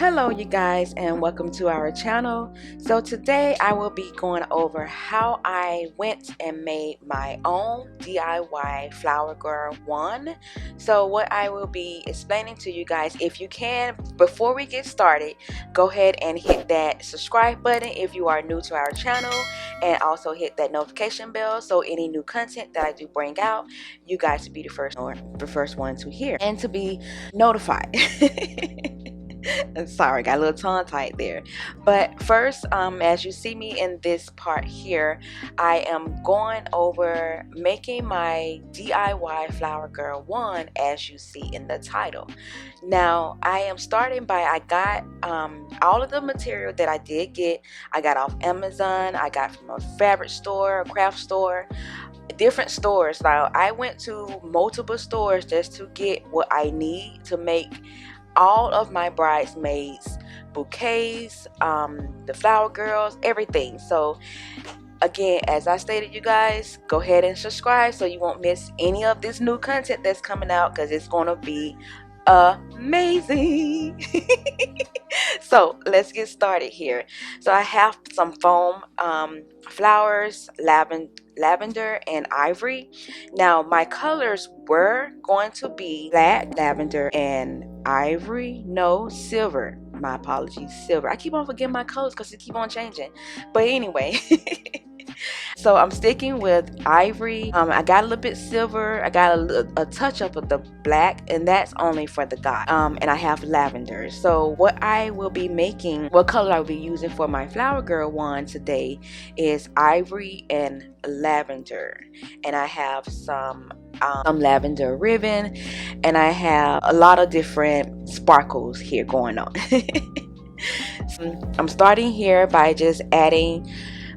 Hello you guys, and welcome to our channel. So today I will be going over how I went and made my own DIY flower girl wand. So what I will be explaining to you guys, if you can, before we get started, go ahead and hit that subscribe button if you are new to our channel, and also hit that notification bell so any new content that I do bring out, you guys will be the first one to hear and to be notified. Sorry, got a little tongue tied there. But first, as you see me in this part here, I am going over making my DIY flower girl wand, as you see in the title. Now I am starting by, I got all of the material that I did get, I got off Amazon, I got from a fabric store, a craft store, different stores. Now I went to multiple stores just to get what I need to make all of my bridesmaids bouquets, the flower girls, everything. So again, as I stated, you guys, go ahead and subscribe so you won't miss any of this new content that's coming out, because it's gonna be amazing. So let's get started here. So I have some foam flowers, lavender and ivory. Now my colors were going to be black, lavender and ivory. No, silver, my apologies, silver. I keep on forgetting my colors because they keep on changing, but anyway. So I'm sticking with ivory. I got a little bit silver, I got a touch up of the black, and that's only for the guy. And I have lavender. So what I will be making, what color I will be using for my flower girl wand today is ivory and lavender. And I have some lavender ribbon, and I have a lot of different sparkles here going on. I'm starting here by just adding,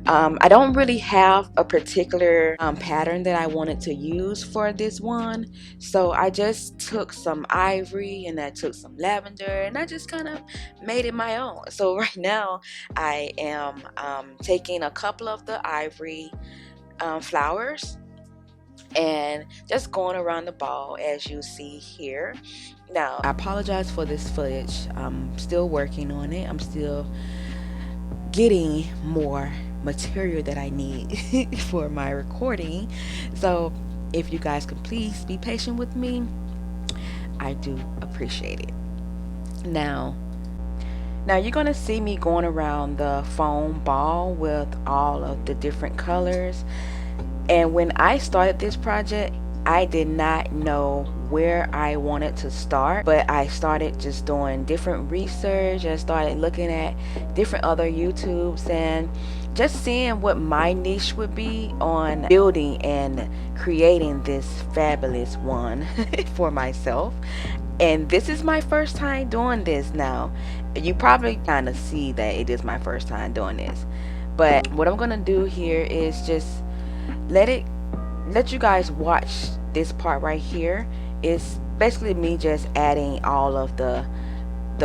I don't really have a particular pattern that I wanted to use for this one, so I just took some ivory and I took some lavender and I just kind of made it my own. So right now I am taking a couple of the ivory flowers and just going around the ball, as you see here. Now I apologize for this footage, I'm still working on it, I'm still getting more material that I need for my recording. So if you guys could please be patient with me, I do appreciate it. Now you're gonna see me going around the foam ball with all of the different colors. And when I started this project, I did not know where I wanted to start, but I started just doing different research and started looking at different other YouTubes and just seeing what my niche would be on building and creating this fabulous one for myself. And this is my first time doing this. Now you probably kind of see that it is my first time doing this, but what I'm gonna do here is just let you guys watch this part right here. It's basically me just adding all of the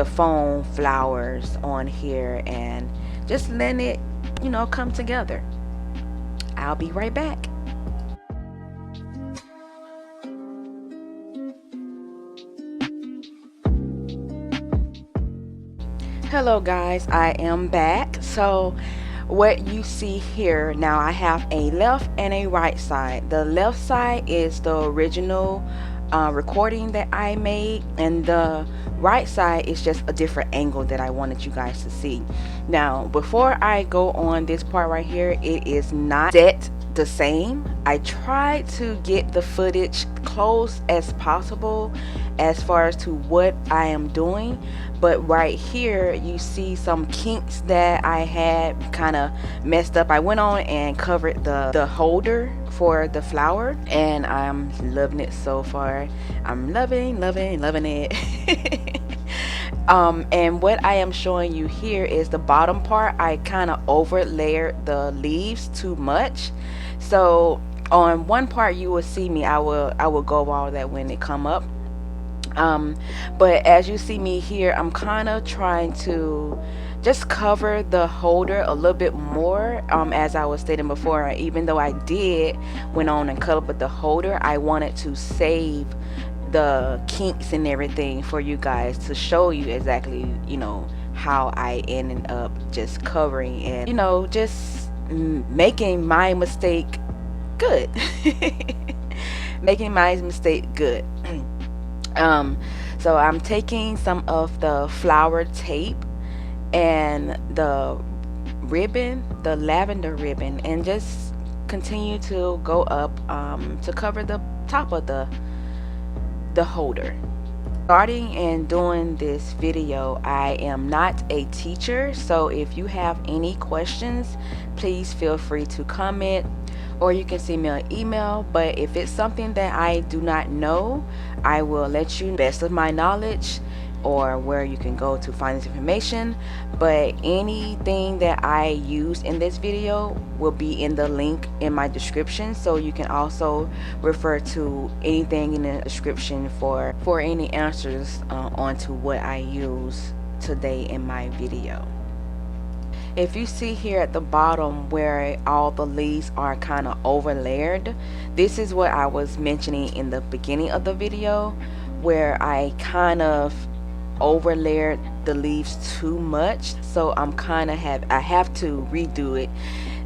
foam flowers on here and just letting it, you know, come together. I'll be right back. Hello guys, I am back. So what you see here now, I have a left and a right side. The left side is the original recording that I made, and the right side is just a different angle that I wanted you guys to see. Now before I go on this part right here, it is not set the same. I tried to get the footage close as possible as far as to what I am doing, but right here you see some kinks that I had kind of messed up. I went on and covered the holder for the flower, and I'm loving it so far. I'm loving it. And what I am showing you here is the bottom part. I kind of over layered the leaves too much, so on one part you will see me, I will go over all that when it come up. But as you see me here, I'm kind of trying to just cover the holder a little bit more, as I was stating before. Even though I did went on and cut up with the holder, I wanted to save the kinks and everything for you guys, to show you exactly, you know, how I ended up just covering and, you know, just making my mistake good. Making my mistake good. um so I'm taking some of the flower tape and the ribbon, the lavender ribbon, and just continue to go up to cover the top of the holder. Starting and doing this video, I am not a teacher, so if you have any questions, please feel free to comment, or you can send me an email. But if it's something that I do not know, I will let you know best of my knowledge, or where you can go to find this information. But anything that I use in this video will be in the link in my description, so you can also refer to anything in the description for any answers onto what I use today in my video. If you see here at the bottom where all the leaves are kind of over layered, this is what I was mentioning in the beginning of the video, where I kind of over layered the leaves too much. So I have to redo it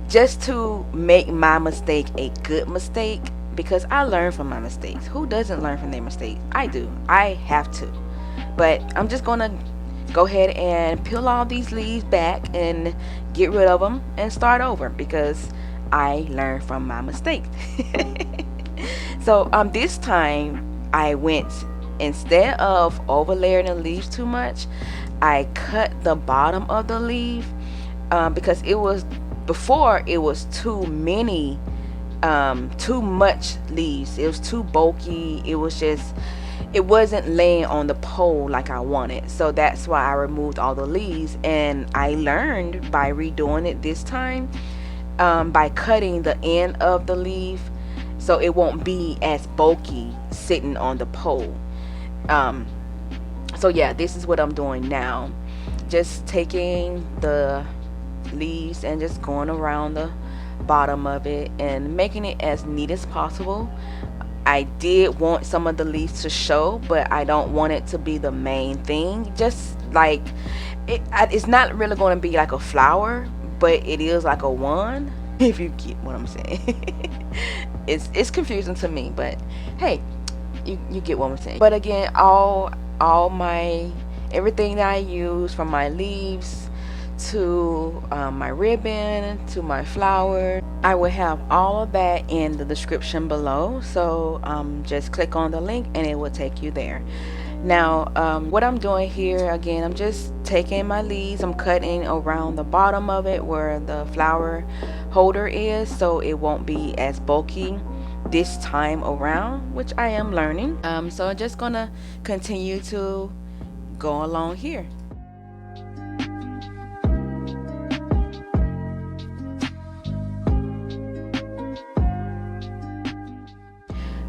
just to make my mistake a good mistake, because I learn from my mistakes. Who doesn't learn from their mistakes? I do. I have to. But I'm just gonna go ahead and peel all these leaves back and get rid of them and start over, because I learned from my mistakes. So this time I went, instead of over layering the leaves too much, I cut the bottom of the leaf, because it was too many, too much leaves. It was too bulky. It wasn't laying on the pole like I wanted. So that's why I removed all the leaves, and I learned by redoing it this time, by cutting the end of the leaf so it won't be as bulky sitting on the pole. So yeah, this is what I'm doing now. Just taking the leaves and just going around the bottom of it and making it as neat as possible. I did want some of the leaves to show, but I don't want it to be the main thing. Just like it's not really going to be like a flower, but it is like a wand, if you get what I'm saying. It's confusing to me, but hey, you get what I'm saying. But again, everything that I use, from my leaves to my ribbon to my flower, I will have all of that in the description below. So just click on the link and it will take you there. Now what I'm doing here, again, I'm just taking my leaves, I'm cutting around the bottom of it where the flower holder is, so it won't be as bulky this time around, which I am learning. So I'm just gonna continue to go along here.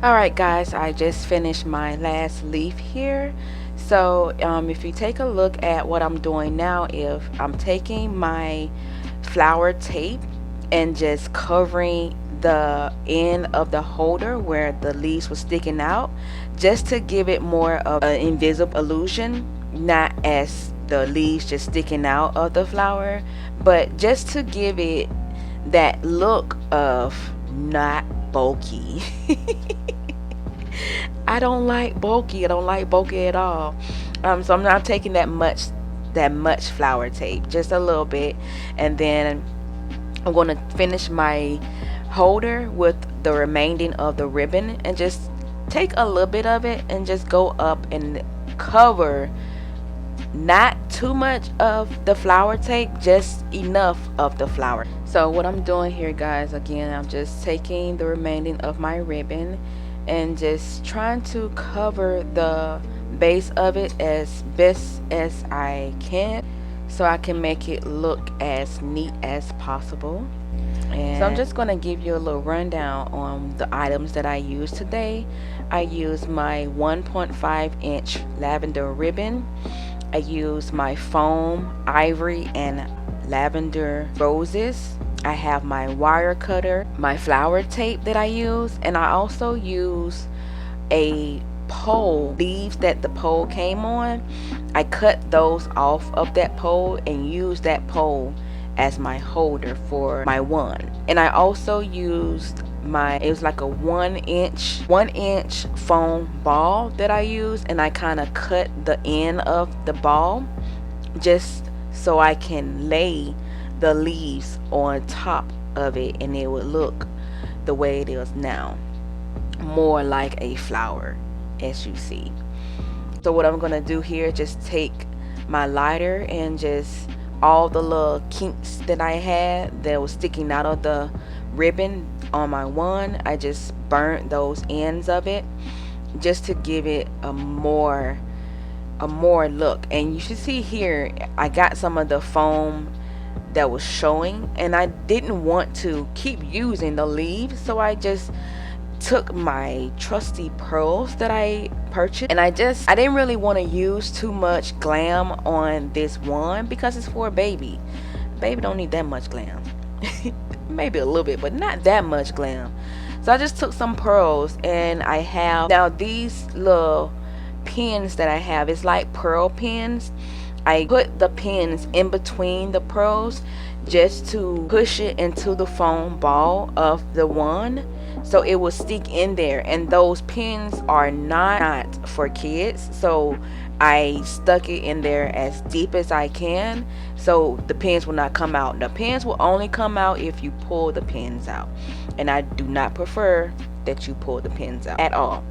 Alright guys, I just finished my last leaf here. So if you take a look at what I'm doing now, if I'm taking my flower tape and just covering the end of the holder where the leaves were sticking out, just to give it more of an invisible illusion, not as the leaves just sticking out of the flower, but just to give it that look of not bulky. I don't like bulky. I don't like bulky at all. So I'm not taking that much flower tape, just a little bit, and then I'm going to finish my holder with the remaining of the ribbon, and just take a little bit of it and just go up and cover not too much of the flower tape, just enough of the flower. So what I'm doing here, guys, again, I'm just taking the remaining of my ribbon and just trying to cover the base of it as best as I can, so I can make it look as neat as possible. And so I'm just going to give you a little rundown on the items that I used today. I used my 1.5 inch lavender ribbon. I used my foam, ivory, and lavender roses. I have my wire cutter, my flower tape that I use, and I also use a pole leaves that the pole came on, I cut those off of that pole and used that pole as my holder for my wand. And I also used it was like a 1 inch foam ball that I used, and I kind of cut the end of the ball just so I can lay the leaves on top of it, and it would look the way it is now, more like a flower, as you see. So what I'm gonna do here, just take my lighter and just all the little kinks that I had that was sticking out of the ribbon on my wand, I just burnt those ends of it just to give it a more look. And you should see here, I got some of the foam that was showing, and I didn't want to keep using the leaves, so I just took my trusty pearls that I purchased, and I didn't really want to use too much glam on this wand because it's for a baby. Baby don't need that much glam. Maybe a little bit, but not that much glam. So I just took some pearls, and I have now these little pins that I have. It's like pearl pins. I put the pins in between the pearls just to push it into the foam ball of the wand, so it will stick in there. And those pins are not for kids, so I stuck it in there as deep as I can so the pins will not come out. The pins will only come out if you pull the pins out, and I do not prefer that you pull the pins out at all.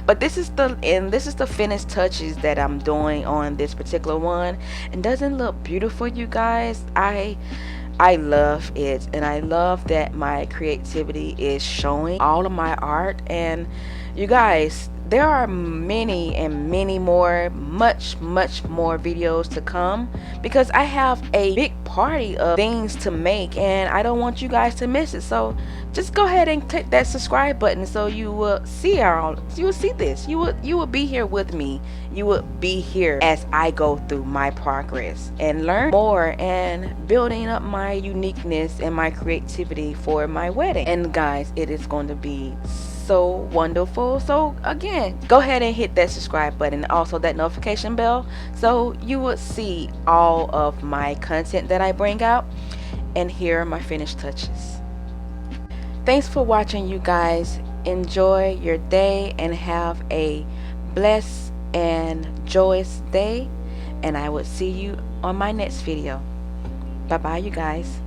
But this is the finished touches that I'm doing on this particular one, and doesn't look beautiful, you guys. I love it, and I love that my creativity is showing all of my art. And you guys, there are many and many more, much more videos to come, because I have a big party of things to make, and I don't want you guys to miss it. So just go ahead and click that subscribe button so you will see this. You will be here with me. You will be here as I go through my progress and learn more and building up my uniqueness and my creativity for my wedding. And guys, it is going to be so wonderful. So again, go ahead and hit that subscribe button, also that notification bell, so you will see all of my content that I bring out. And here are my finished touches. Thanks for watching, you guys. Enjoy your day and have a blessed and joyous day, and I will see you on my next video. Bye bye, you guys.